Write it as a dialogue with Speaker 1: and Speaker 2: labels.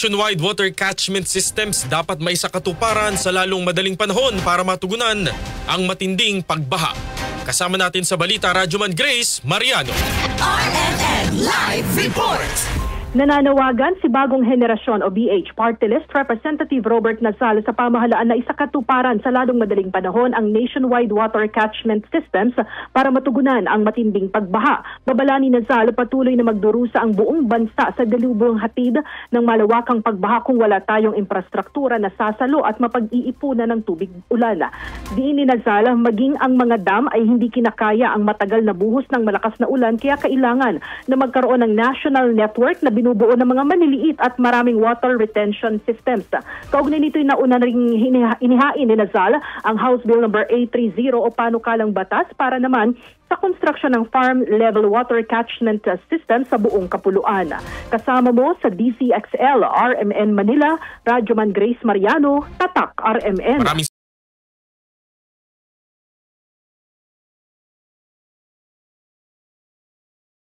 Speaker 1: nationwide water catchment systems dapat may sakatuparan sa lalong madaling panahon para matugunan ang matinding pagbaha. Kasama natin sa balita, Radyoman Grace Mariano.
Speaker 2: RMN Live Report!
Speaker 3: Nananawagan si Bagong Henerasyon o BH Party List Representative Robert Nazal sa pamahalaan na isakatuparan sa lalong madaling panahon ang nationwide water catchment systems para matugunan ang matinding pagbaha. Babala ni Nazal, patuloy na magdurusa ang buong bansa sa dalubong hatid ng malawakang pagbaha kung wala tayong infrastruktura na sasalo at mapag-iipunan ng tubig ulan. Diin ni Nazal, maging ang mga dam ay hindi kinakaya ang matagal na buhos ng malakas na ulan, kaya kailangan na magkaroon ng national network na binubuo ng mga maniliit at maraming water retention systems. Kaugnay nito'y nauna ring inihain ni Nazal ang House Bill No. 830 o panukalang batas para naman sa construction ng farm-level water catchment system sa buong kapuluan. Kasama mo sa DCXL, RMN Manila, Radyoman Grace Mariano, Tatak RMN.